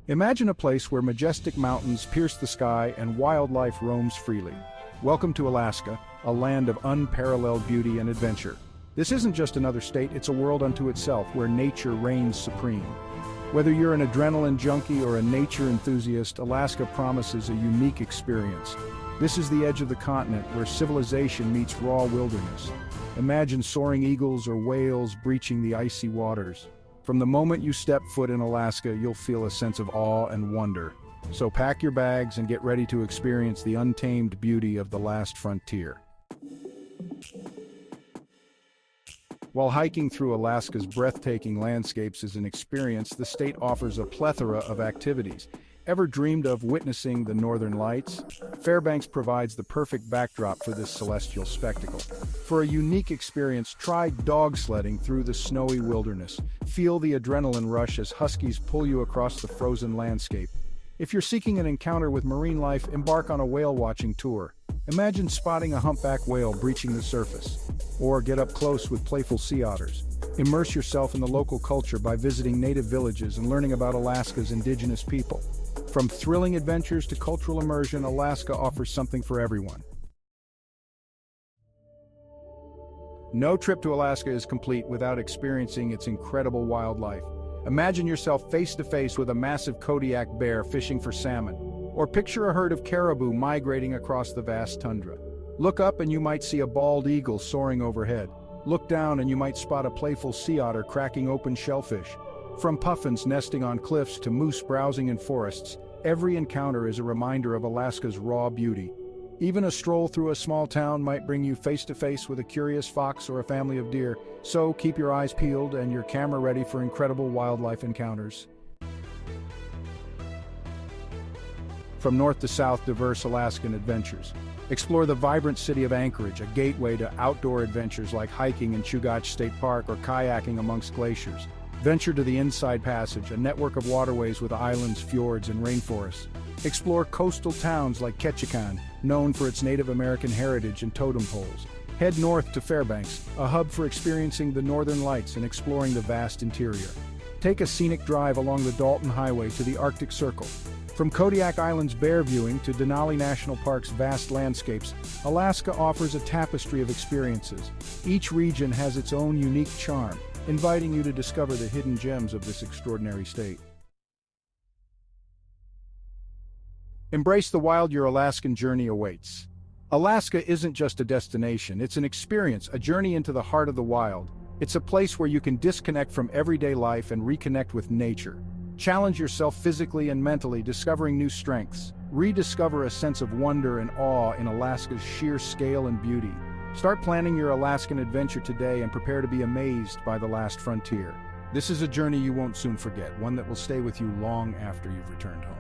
Imagine a place where majestic mountains pierce the sky and wildlife roams freely. Welcome to Alaska, a land of unparalleled beauty and adventure. This isn't just another state, it's a world unto itself where nature reigns supreme. Whether you're an adrenaline junkie or a nature enthusiast, Alaska promises a unique experience. This is the edge of the continent where civilization meets raw wilderness. Imagine soaring eagles or whales breaching the icy waters. From the moment you step foot in Alaska, you'll feel a sense of awe and wonder. So pack your bags and get ready to experience the untamed beauty of the last frontier. While hiking through Alaska's breathtaking landscapes is an experience, the state offers a plethora of activities. Ever dreamed of witnessing the northern lights? Fairbanks provides the perfect backdrop for this celestial spectacle. For a unique experience, try dog sledding through the snowy wilderness. Feel the adrenaline rush as huskies pull you across the frozen landscape. If you're seeking an encounter with marine life, embark on a whale watching tour. Imagine spotting a humpback whale breaching the surface. Or get up close with playful sea otters. Immerse yourself in the local culture by visiting native villages and learning about Alaska's indigenous people. From thrilling adventures to cultural immersion, Alaska offers something for everyone. No trip to Alaska is complete without experiencing its incredible wildlife. Imagine yourself face to face with a massive Kodiak bear fishing for salmon, or picture a herd of caribou migrating across the vast tundra. Look up and you might see a bald eagle soaring overhead. Look down and you might spot a playful sea otter cracking open shellfish. From puffins nesting on cliffs to moose browsing in forests, every encounter is a reminder of Alaska's raw beauty. Even a stroll through a small town might bring you face to face with a curious fox or a family of deer, so keep your eyes peeled and your camera ready for incredible wildlife encounters. From north to south, diverse Alaskan adventures. Explore the vibrant city of Anchorage, a gateway to outdoor adventures like hiking in Chugach State Park or kayaking amongst glaciers. Venture to the Inside Passage, a network of waterways with islands, fjords, and rainforests. Explore coastal towns like Ketchikan, known for its Native American heritage and totem poles. Head north to Fairbanks, a hub for experiencing the northern lights and exploring the vast interior. Take a scenic drive along the Dalton Highway to the Arctic Circle. From Kodiak Island's bear viewing to Denali National Park's vast landscapes, Alaska offers a tapestry of experiences. Each region has its own unique charm, inviting you to discover the hidden gems of this extraordinary state. Embrace the wild, your Alaskan journey awaits. Alaska isn't just a destination, it's an experience, a journey into the heart of the wild. It's a place where you can disconnect from everyday life and reconnect with nature. Challenge yourself physically and mentally, discovering new strengths. Rediscover a sense of wonder and awe in Alaska's sheer scale and beauty. Start planning your Alaskan adventure today and prepare to be amazed by the last frontier. This is a journey you won't soon forget, one that will stay with you long after you've returned home.